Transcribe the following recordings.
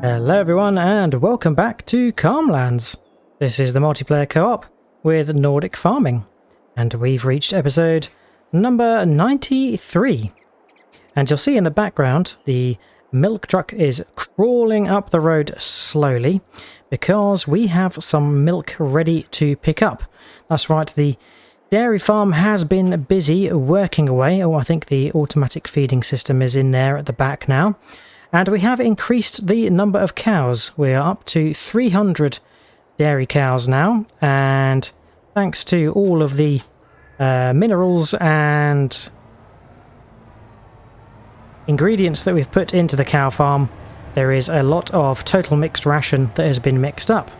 Hello everyone and welcome back to Calmlands. This is the multiplayer co-op with Nordic farming and we've reached episode number 93. And you'll see in the background the milk truck is crawling up the road slowly because we have some milk ready to pick up. That's right, the dairy farm has been busy working away. Oh, I think the automatic feeding system is in there at the back now. And we have increased the number of cows. We are up to 300 dairy cows now. And thanks to all of the minerals and ingredients that we've put into the cow farm, there is a lot of total mixed ration that has been mixed up.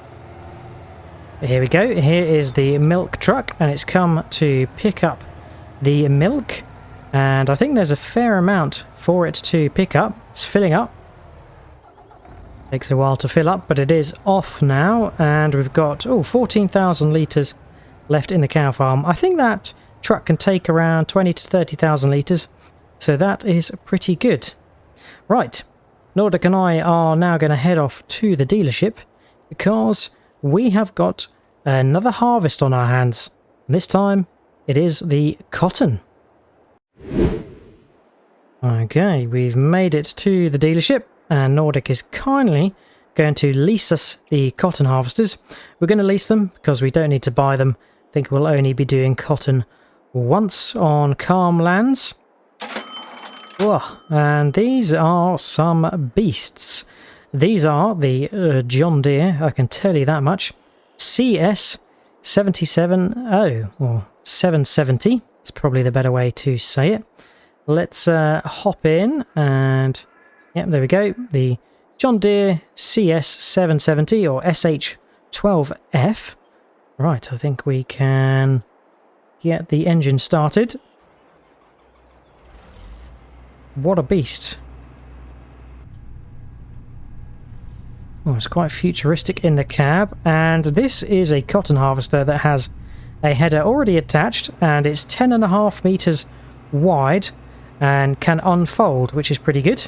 Here we go. Here is the milk truck and it's come to pick up the milk. And I think there's a fair amount for it to pick up. It's filling up. Takes a while to fill up, but it is off now. And we've got 14,000 litres left in the cow farm. I think that truck can take around 20 to 30,000 litres. So that is pretty good. Right. Nordic and I are now going to head off to the dealership because we have got another harvest on our hands. And this time it is the cotton. Okay, we've made it to the dealership and Nordic is kindly going to lease us the cotton harvesters. We're going to lease them because we don't need to buy them. I think we'll only be doing cotton once on Calmlands. Oh, and these are some beasts. These are the John Deere, I can tell you that much. CS770 or 770. It's probably the better way to say it. Let's hop in and yep, there we go. The John Deere CS770 or SH12F. Right, I think we can get the engine started. What a beast. Oh, it's quite futuristic in the cab, and this is a cotton harvester that has a header already attached and it's 10.5 meters wide and can unfold, which is pretty good.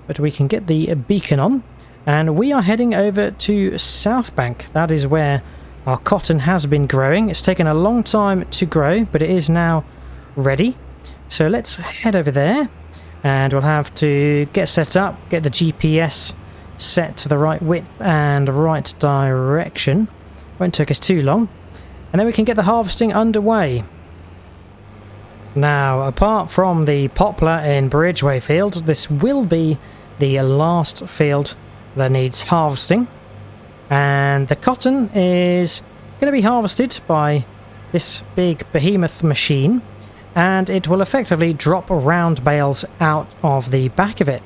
But we can get the beacon on and we are heading over to South Bank. That is where our cotton has been growing. It's taken a long time to grow, but it is now ready. So let's head over there and we'll have to get set up, get the GPS set to the right width and right direction. Won't take us too long. And then we can get the harvesting underway. Now, apart from the poplar in Bridgeway Field, this will be the last field that needs harvesting. And the cotton is going to be harvested by this big behemoth machine. And it will effectively drop round bales out of the back of it.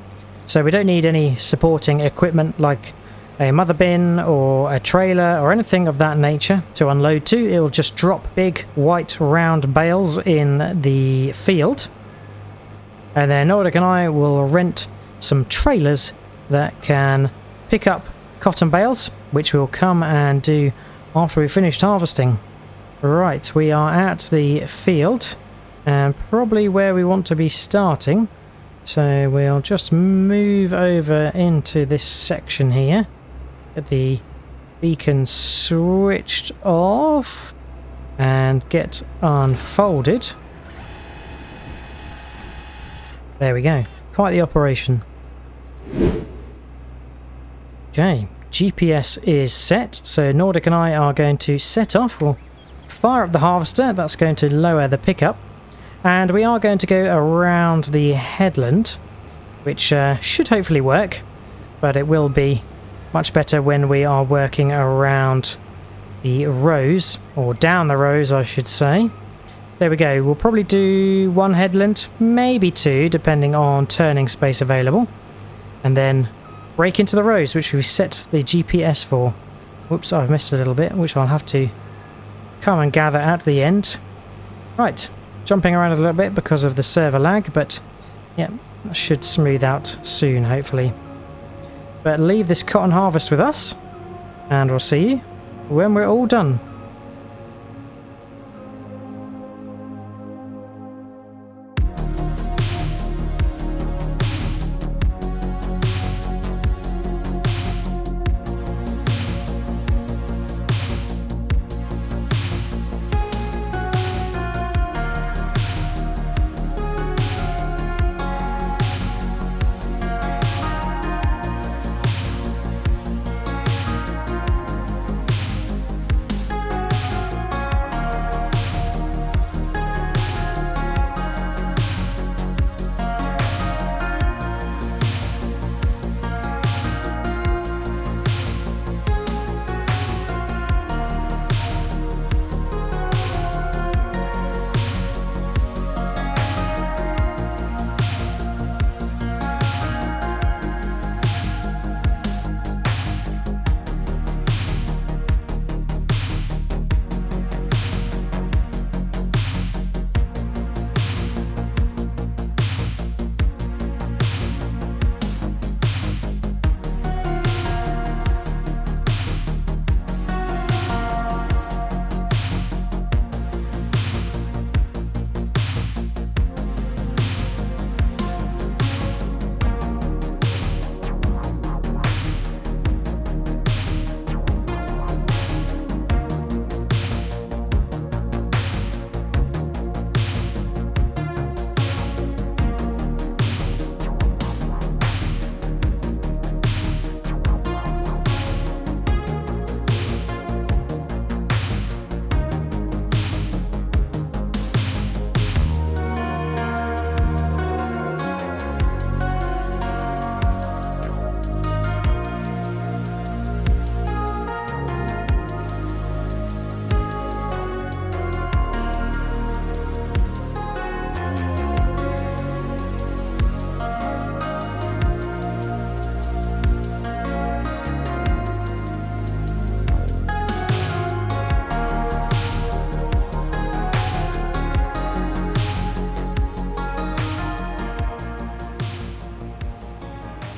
So we don't need any supporting equipment like a mother bin or a trailer or anything of that nature to unload to. It will just drop big white round bales in the field. And then Nordic and I will rent some trailers that can pick up cotton bales, which we'll come and do after we've finished harvesting. Right, we are at the field and probably where we want to be starting. So we'll just move over into this section here. Get the beacon switched off and get unfolded. There we go. Quite the operation. Okay, GPS is set. So Nordic and I are going to set off. We'll fire up the harvester. That's going to lower the pickup. And we are going to go around the headland, which should hopefully work, but it will be much better when we are working around the rows, or down the rows I should say. There we go, we'll probably do one headland, maybe two, depending on turning space available. And then break into the rows, which we've set the GPS for. Whoops, I've missed a little bit, which I'll have to come and gather at the end. Right, jumping around a little bit because of the server lag, but yeah, that should smooth out soon, hopefully. But leave this cotton harvest with us, and we'll see you when we're all done.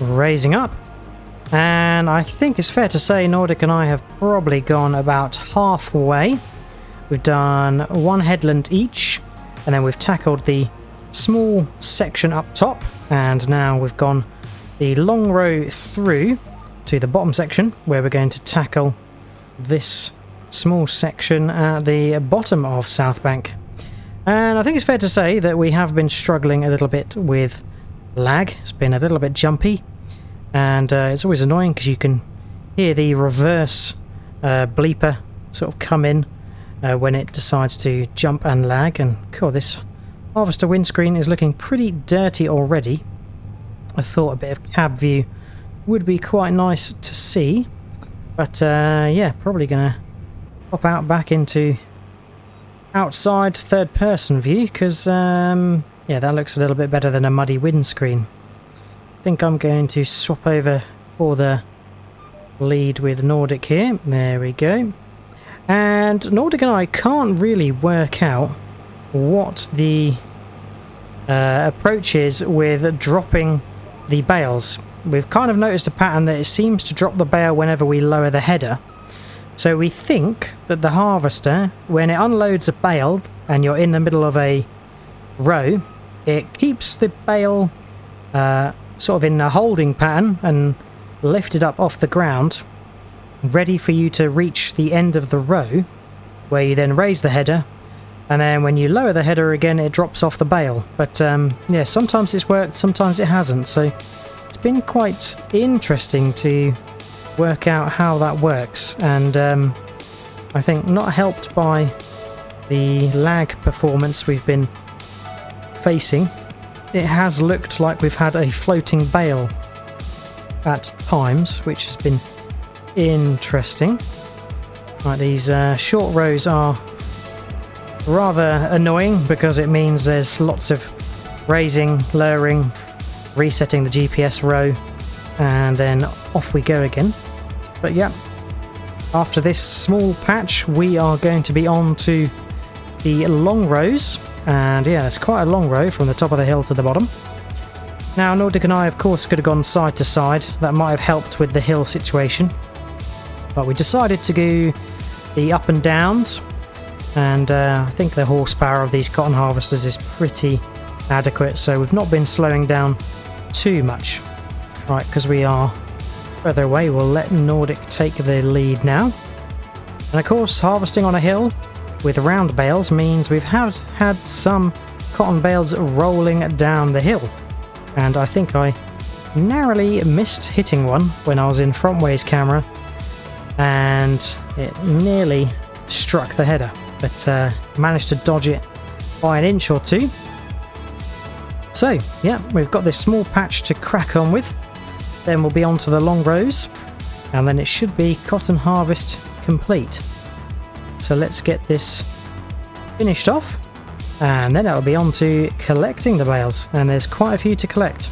raising up. And I think it's fair to say Nordic and I have probably gone about halfway. We've done one headland each, and then we've tackled the small section up top, and now we've gone the long row through to the bottom section, where we're going to tackle this small section at the bottom of South Bank. And I think it's fair to say that we have been struggling a little bit with lag. It's been a little bit jumpy, and it's always annoying because you can hear the reverse bleeper sort of come in when it decides to jump and lag. And cool, this harvester windscreen is looking pretty dirty already. I thought a bit of cab view would be quite nice to see, but yeah, probably gonna pop out back into outside third person view, because yeah, that looks a little bit better than a muddy windscreen. I think I'm going to swap over for the lead with Nordic here. There we go. And Nordic and I can't really work out what the approach is with dropping the bales. We've kind of noticed a pattern that it seems to drop the bale whenever we lower the header. So we think that the harvester, when it unloads a bale and you're in the middle of a row, it keeps the bale sort of in a holding pattern and lifted up off the ground, ready for you to reach the end of the row, where you then raise the header, and then when you lower the header again, it drops off the bale. But yeah, sometimes it's worked, sometimes it hasn't, so it's been quite interesting to work out how that works. And I think not helped by the lag performance we've been facing, it has looked like we've had a floating bale at times, which has been interesting. Right, these short rows are rather annoying because it means there's lots of raising, lowering, resetting the GPS row, and then off we go again. But yeah, after this small patch we are going to be on to the long rows, and yeah, it's quite a long row from the top of the hill to the bottom. Now Nordic and I of course could have gone side to side, that might have helped with the hill situation, but we decided to go the up and downs, and I think the horsepower of these cotton harvesters is pretty adequate, so we've not been slowing down too much. Right, because we are further away, we'll let Nordic take the lead now. And of course, harvesting on a hill with round bales means we've had some cotton bales rolling down the hill. And I think I narrowly missed hitting one when I was in frontways camera, and it nearly struck the header, but managed to dodge it by an inch or two. So yeah, we've got this small patch to crack on with, then we'll be on to the long rows, and then it should be cotton harvest complete. So let's get this finished off, and then it'll be on to collecting the bales, and there's quite a few to collect.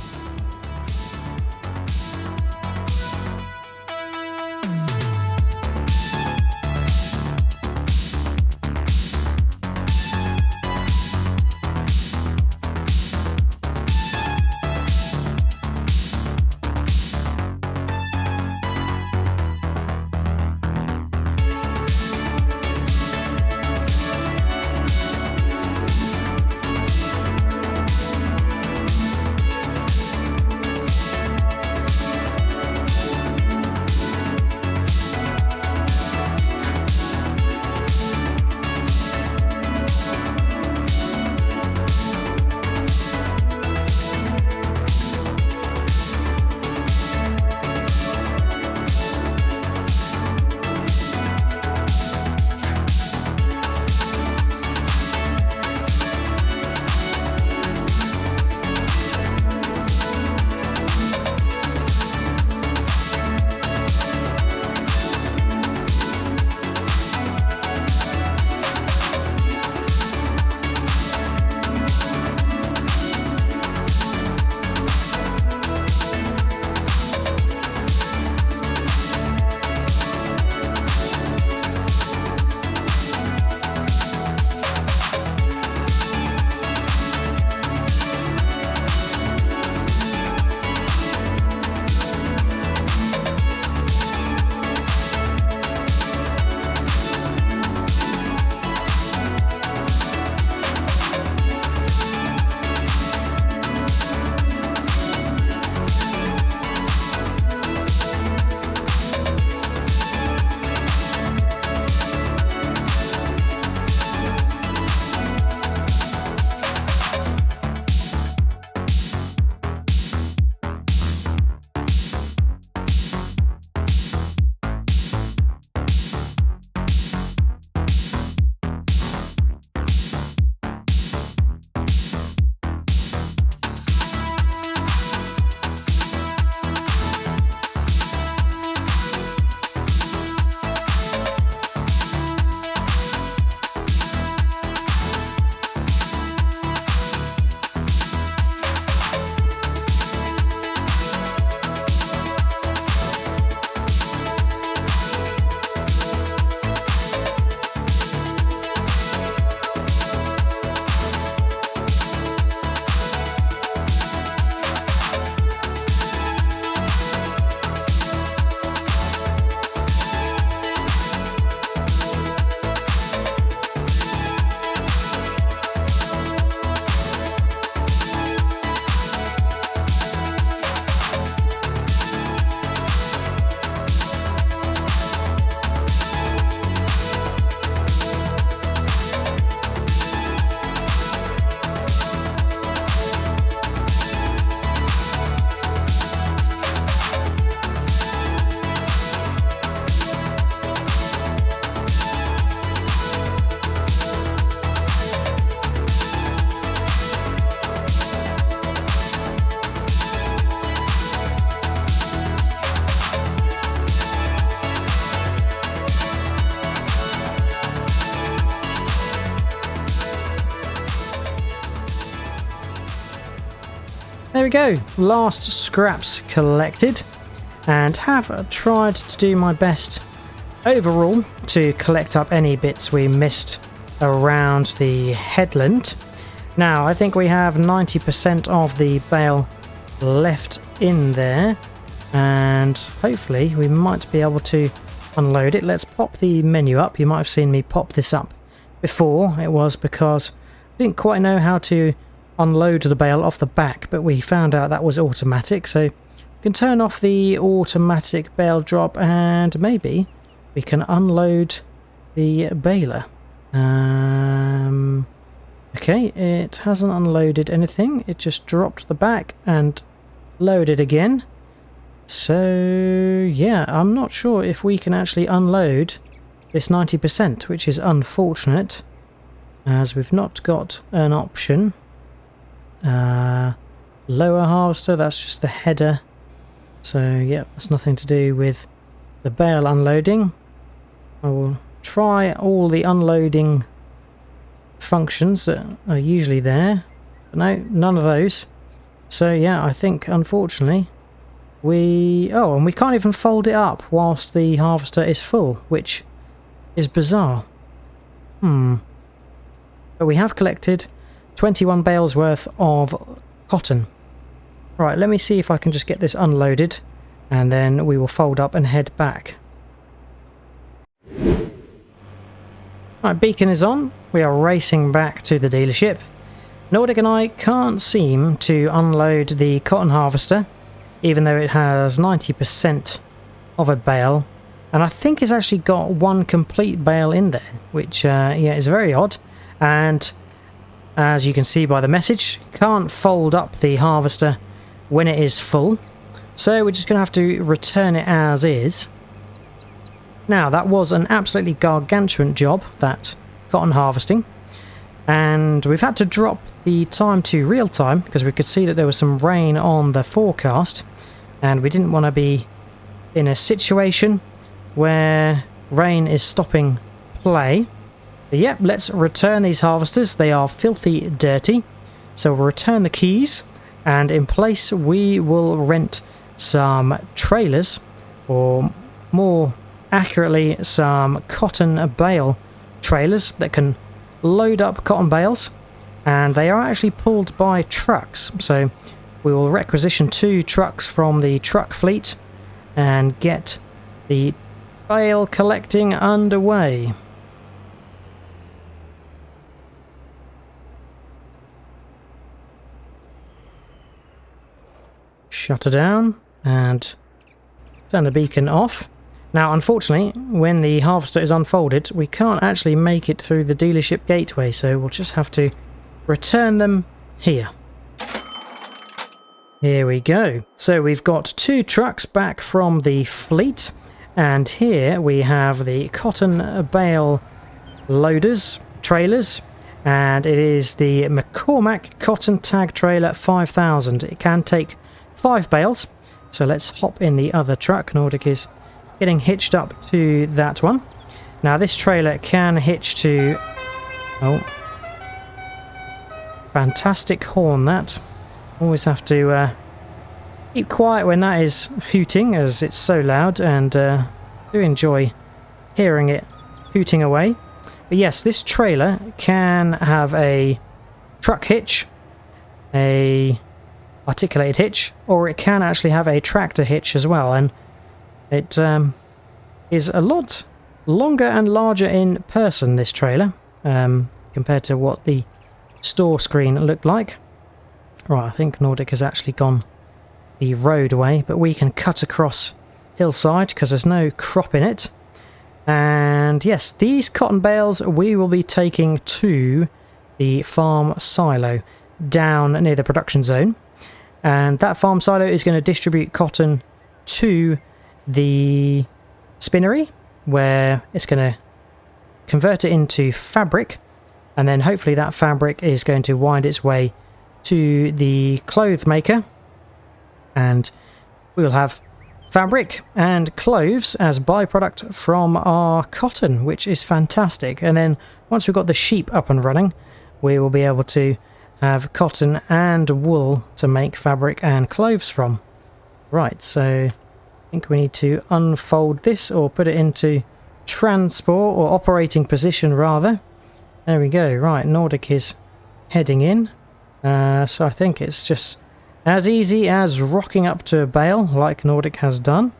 there we go. Last scraps collected, and have tried to do my best overall to collect up any bits we missed around the headland. Now, I think we have 90% of the bale left in there, and hopefully we might be able to unload it. Let's pop the menu up. You might have seen me pop this up before. It was because I didn't quite know how to unload the bale off the back, but we found out that was automatic, so we can turn off the automatic bale drop and maybe we can unload the baler. Okay, it hasn't unloaded anything. It just dropped the back and loaded again. So yeah, I'm not sure if we can actually unload this 90%, which is unfortunate, as we've not got an option. Lower harvester, that's just the header. So yeah, that's nothing to do with the bale unloading. I will try all the unloading functions that are usually there, but no, none of those. So yeah, I think unfortunately and we can't even fold it up whilst the harvester is full, which is bizarre. But we have collected 21 bales worth of cotton. Right, let me see if I can just get this unloaded, and then we will fold up and head back. Right, beacon is on. We are racing back to the dealership. Nordic and I can't seem to unload the cotton harvester, even though it has 90% of a bale. And I think it's actually got one complete bale in there, which yeah, is very odd. And as you can see by the message, can't fold up the harvester when it is full. So we're just going to have to return it as is. Now, that was an absolutely gargantuan job, that cotton harvesting. And we've had to drop the time to real time because we could see that there was some rain on the forecast. And we didn't want to be in a situation where rain is stopping play. But yeah, let's return these harvesters. They are filthy dirty. So we'll return the keys, and in place we will rent some trailers, or more accurately some cotton bale trailers that can load up cotton bales, and they are actually pulled by trucks. So we will requisition 2 trucks from the truck fleet and get the bale collecting underway. Shut her down and turn the beacon off. Now, unfortunately, when the harvester is unfolded, we can't actually make it through the dealership gateway, so we'll just have to return them here. Here we go. So we've got 2 trucks back from the fleet, and here we have the cotton bale loaders, trailers, and it is the McCormack Cotton Tag Trailer 5000. It can take 5 bales, so let's hop in the other truck. Nordic is getting hitched up to that one. Now this trailer can hitch to... Oh. Fantastic horn, that. Always have to keep quiet when that is hooting, as it's so loud, and do enjoy hearing it hooting away. But yes, this trailer can have a truck hitch, a articulated hitch, or it can actually have a tractor hitch as well, and it is a lot longer and larger in person, this trailer, compared to what the store screen looked like. Right, I think Nordic has actually gone the roadway, but we can cut across hillside because there's no crop in it. And yes, these cotton bales we will be taking to the farm silo down near the production zone, and that farm silo is going to distribute cotton to the spinnery, where it's going to convert it into fabric, and then hopefully that fabric is going to wind its way to the clothes maker, and we'll have fabric and clothes as byproduct from our cotton, which is fantastic. And then once we've got the sheep up and running, we will be able to have cotton and wool to make fabric and clothes from. Right, so I think we need to unfold this or put it into transport or operating position rather. There we go. Right, Nordic is heading in. So I think it's just as easy as rocking up to a bale like Nordic has done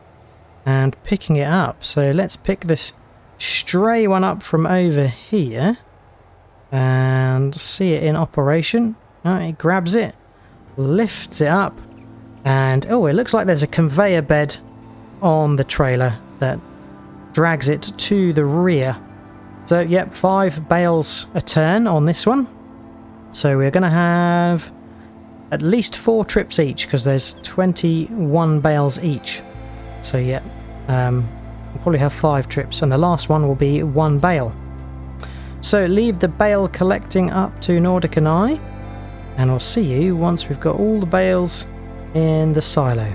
and picking it up. So let's pick this stray one up from over here and see it in operation. It grabs it, lifts it up, and oh, it looks like there's a conveyor bed on the trailer that drags it to the rear. So yep, 5 bales a turn on this one. So we're going to have at least 4 trips each because there's 21 bales each. So yeah, we'll probably have 5 trips and the last one will be 1 bale. So leave the bale collecting up to Nordic and I, and we'll see you once we've got all the bales in the silo.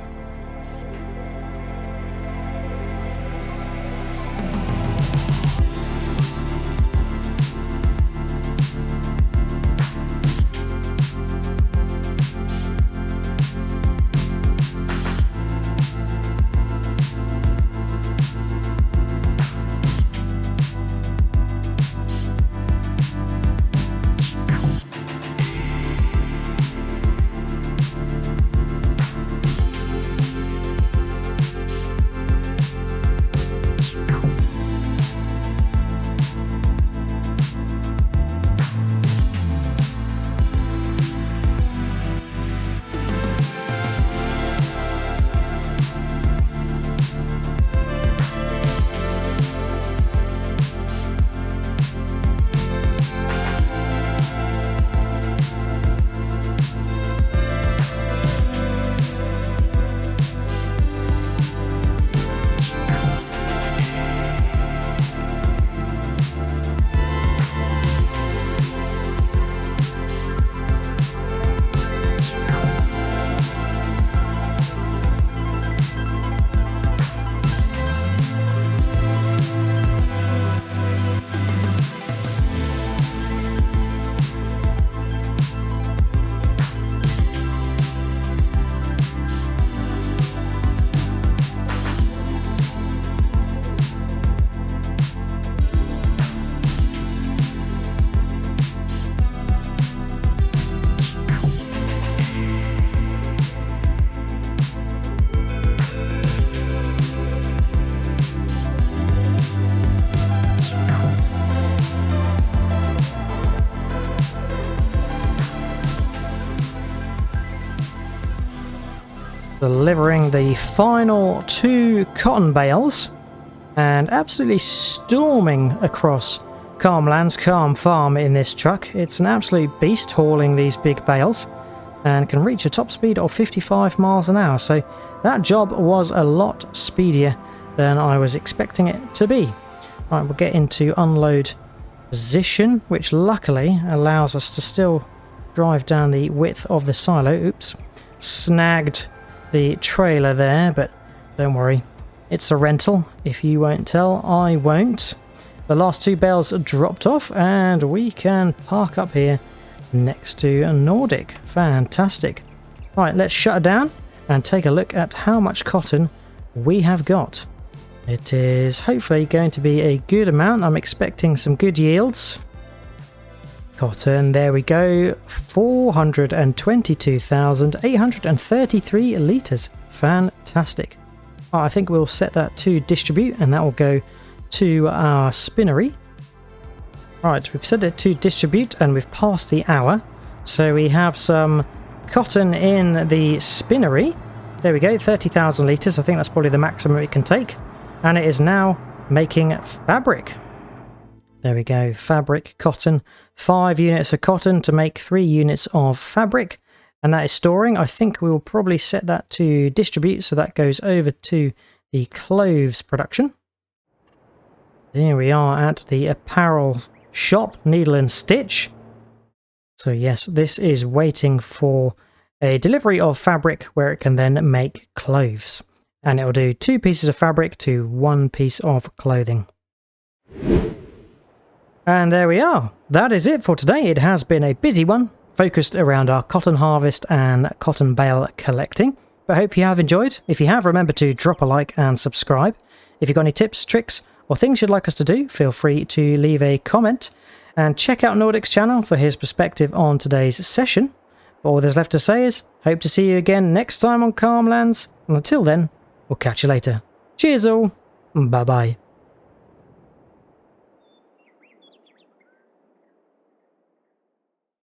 Delivering the final 2 cotton bales and absolutely storming across Calm Lands, Calm Farm in this truck. It's an absolute beast hauling these big bales and can reach a top speed of 55 miles an hour. So that job was a lot speedier than I was expecting it to be. Right, we'll get into unload position, which luckily allows us to still drive down the width of the silo. Oops, snagged the trailer there, but don't worry, it's a rental. If you won't tell, I won't. The last 2 bales are dropped off and we can park up here next to Nordic. Fantastic. Right, let's shut it down and take a look at how much cotton we have got. It is hopefully going to be a good amount. I'm expecting some good yields. Cotton, there we go, 422,833 litres. Fantastic. Oh, I think we'll set that to distribute and that will go to our spinnery. Right, we've set it to distribute and we've passed the hour. So we have some cotton in the spinnery. There we go, 30,000 litres. I think that's probably the maximum it can take. And it is now making fabric. There we go, fabric, cotton, 5 units of cotton to make 3 units of fabric, and that is storing. I think we will probably set that to distribute, so that goes over to the clothes production. There we are at the apparel shop, Needle and Stitch. So yes, this is waiting for a delivery of fabric where it can then make clothes, and it will do 2 pieces of fabric to 1 piece of clothing. And there we are. That is it for today. It has been a busy one. focused around our cotton harvest and cotton bale collecting. But I hope you have enjoyed. If you have, remember to drop a like and subscribe. If you've got any tips, tricks, or things you'd like us to do, feel free to leave a comment. And check out Nordic's channel for his perspective on today's session. But all there's left to say is, hope to see you again next time on Calm Lands. And until then, we'll catch you later. Cheers all. Bye bye.